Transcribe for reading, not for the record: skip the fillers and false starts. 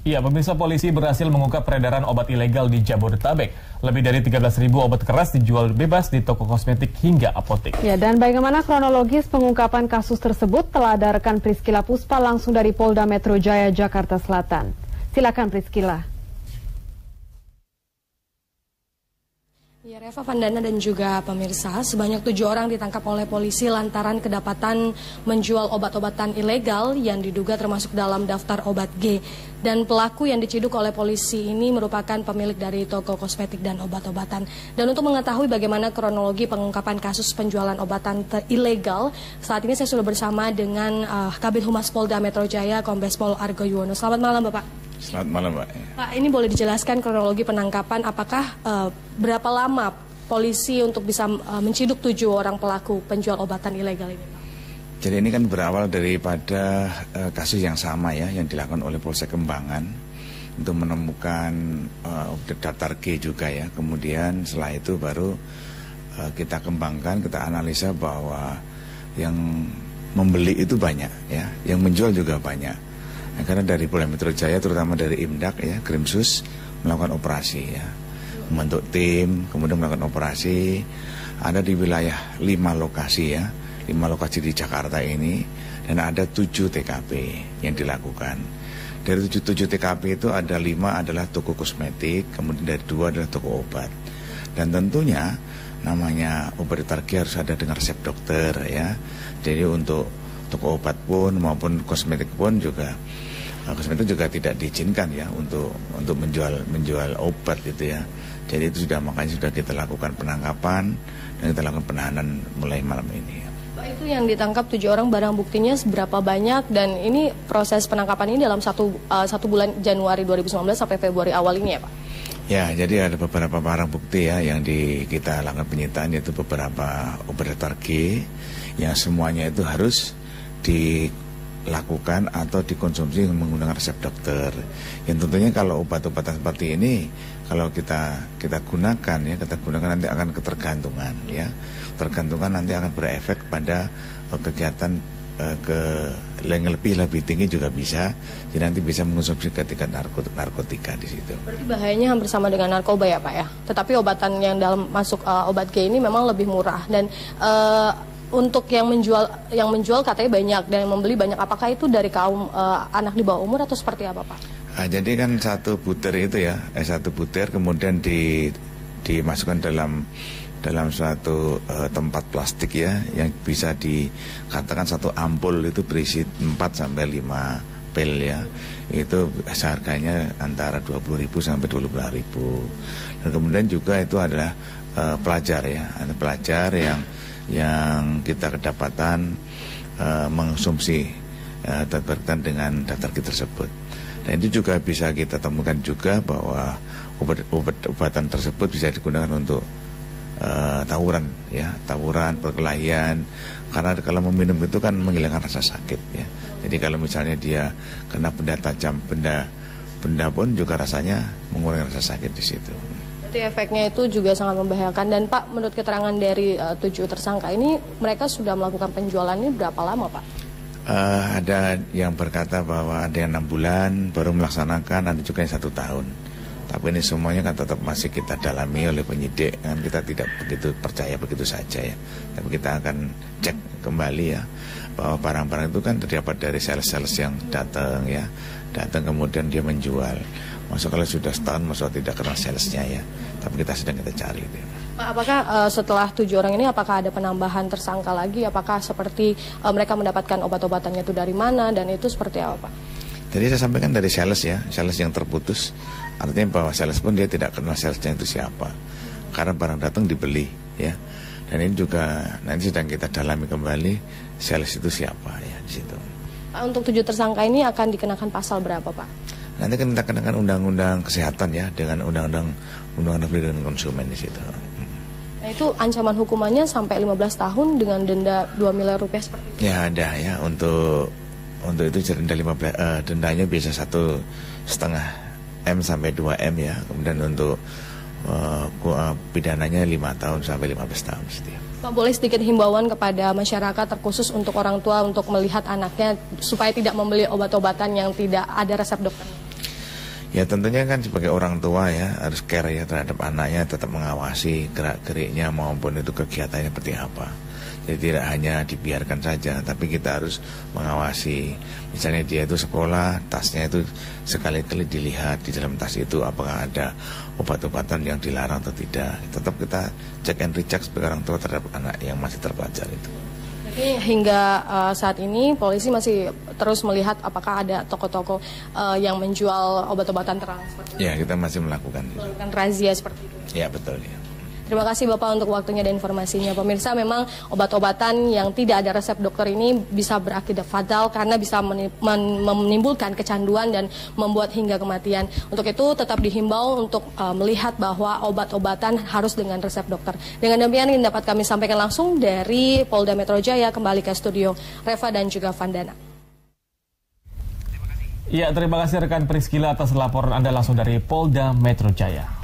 Ya, pemirsa, polisi berhasil mengungkap peredaran obat ilegal di Jabodetabek. Lebih dari 13.000 obat keras dijual bebas di toko kosmetik hingga apotek. Ya, dan bagaimana kronologis pengungkapan kasus tersebut telah ada rekan Priscila Puspa langsung dari Polda Metro Jaya, Jakarta Selatan. Silakan Priscila. Ya, Reva, Vandana dan juga pemirsa, sebanyak 7 orang ditangkap oleh polisi lantaran kedapatan menjual obat-obatan ilegal yang diduga termasuk dalam daftar obat G. Dan pelaku yang diciduk oleh polisi ini merupakan pemilik dari toko kosmetik dan obat-obatan. Dan untuk mengetahui bagaimana kronologi pengungkapan kasus penjualan obatan ilegal, saat ini saya sudah bersama dengan Kabid Humas Polda Metro Jaya, Kombes Pol Argo Yuwono. Selamat malam, Bapak. Selamat malam, Pak. Pak, ini boleh dijelaskan kronologi penangkapan, apakah berapa lama polisi untuk bisa menciduk 7 orang pelaku penjual obatan ilegal ini, Pak? Jadi ini kan berawal daripada kasus yang sama ya, yang dilakukan oleh Polsek Kembangan untuk menemukan daftar G juga ya. Kemudian setelah itu baru kita kembangkan, kita analisa bahwa yang membeli itu banyak ya, yang menjual juga banyak. Nah, karena dari Polda Metro Jaya, terutama dari Imdak ya, Krimsus melakukan operasi ya, membentuk tim, kemudian melakukan operasi. Ada di wilayah 5 lokasi ya, 5 lokasi di Jakarta ini, dan ada 7 TKP yang dilakukan. Dari 7 TKP itu ada 5 adalah toko kosmetik, kemudian dari 2 adalah toko obat. Dan tentunya namanya obat ditarget harus ada dengan resep dokter ya. Jadi untuk toko obat pun maupun kosmetik pun juga, kosmetik juga tidak diizinkan ya untuk menjual obat gitu ya. Jadi itu makanya sudah kita lakukan penangkapan dan kita lakukan penahanan mulai malam ini. Pak, itu yang ditangkap 7 orang, barang buktinya seberapa banyak, dan ini proses penangkapan ini dalam satu bulan Januari 2019 sampai Februari awal ini ya, Pak? Ya, jadi ada beberapa barang bukti ya yang kita lakukan penyitaan, yaitu beberapa obat G yang semuanya itu harus dilakukan atau dikonsumsi menggunakan resep dokter. Yang tentunya kalau obat-obatan seperti ini kalau kita gunakan ya, kita gunakan nanti akan ketergantungan ya. Tergantungan nanti akan berefek pada kegiatan yang lebih tinggi juga bisa. Jadi nanti bisa mengonsumsi ketika narkotika di situ. Berarti bahayanya hampir sama dengan narkoba ya, Pak ya. Tetapi obatan yang dalam masuk obat G ini memang lebih murah, dan untuk yang menjual katanya banyak dan yang membeli banyak. Apakah itu dari kaum anak di bawah umur atau seperti apa, Pak? Nah, jadi kan satu butir itu ya, satu butir kemudian dimasukkan dalam suatu tempat plastik ya, yang bisa dikatakan satu ampul itu berisi 4 sampai 5 pil ya. Itu harganya antara 20.000 sampai 25.000. Dan kemudian juga itu adalah pelajar ya, ada pelajar yang kita kedapatan mengonsumsi berkaitan dengan daftar G tersebut. Dan itu juga bisa kita temukan juga bahwa obat-obatan tersebut bisa digunakan untuk tawuran ya, tawuran, perkelahian. Karena kalau meminum itu kan menghilangkan rasa sakit ya. Jadi kalau misalnya dia kena benda tajam, benda pun juga rasanya mengurangi rasa sakit di situ. Berarti efeknya itu juga sangat membahayakan. Dan Pak, menurut keterangan dari 7 tersangka ini, mereka sudah melakukan penjualan ini berapa lama, Pak? Ada yang berkata bahwa ada yang 6 bulan baru melaksanakan, ada juga yang 1 tahun. Tapi ini semuanya kan tetap masih kita dalami oleh penyidik, kan kita tidak begitu percaya begitu saja ya. Tapi kita akan cek kembali ya, bahwa barang-barang itu kan terdapat dari sales-sales yang datang ya, datang kemudian dia menjual. Maksud kalau sudah setahun, maksud tidak kenal salesnya ya. Tapi kita sedang cari itu. Pak, apakah setelah 7 orang ini apakah ada penambahan tersangka lagi? Apakah seperti mereka mendapatkan obat-obatannya itu dari mana, dan itu seperti apa, Pak? Jadi saya sampaikan dari sales ya, sales yang terputus. Artinya bahwa sales pun dia tidak kenal salesnya itu siapa, karena barang datang dibeli ya. Dan ini juga nanti sedang kita dalami kembali sales itu siapa ya di situ. Pak, untuk 7 tersangka ini akan dikenakan pasal berapa, Pak? Nanti kan kita kenakan undang-undang kesehatan ya, dengan undang-undang perlindungan konsumen di situ. Nah, itu ancaman hukumannya sampai 15 tahun dengan denda 2 miliar rupiah seperti itu? Ya ada ya, untuk itu dendanya bisa 1,5 M sampai 2 M ya. Kemudian untuk pidananya 5 tahun sampai 15 tahun setiap. Pak, boleh sedikit himbauan kepada masyarakat, terkhusus untuk orang tua, untuk melihat anaknya supaya tidak membeli obat-obatan yang tidak ada resep dokter? Ya tentunya kan sebagai orang tua ya harus care ya terhadap anaknya, tetap mengawasi gerak-geriknya maupun itu kegiatannya seperti apa. Jadi tidak hanya dibiarkan saja, tapi kita harus mengawasi. Misalnya dia itu sekolah, tasnya itu sekali-kali dilihat di dalam tas itu apakah ada obat-obatan yang dilarang atau tidak. Tetap kita cek and recheck sebagai orang tua terhadap anak yang masih terpelajar itu. Jadi hingga saat ini polisi masih terus melihat apakah ada toko-toko yang menjual obat-obatan terlarang seperti itu. Ya, kita masih melakukan razia seperti itu. Ya, betul ya. Terima kasih Bapak untuk waktunya dan informasinya. Pemirsa, memang obat-obatan yang tidak ada resep dokter ini bisa berakibat fatal karena bisa menimbulkan kecanduan dan membuat hingga kematian. Untuk itu tetap dihimbau untuk melihat bahwa obat-obatan harus dengan resep dokter. Dengan demikian yang dapat kami sampaikan langsung dari Polda Metro Jaya. Kembali ke studio Reva dan juga Vandana. Ya, terima kasih rekan Priscila atas laporan Anda langsung dari Polda Metro Jaya.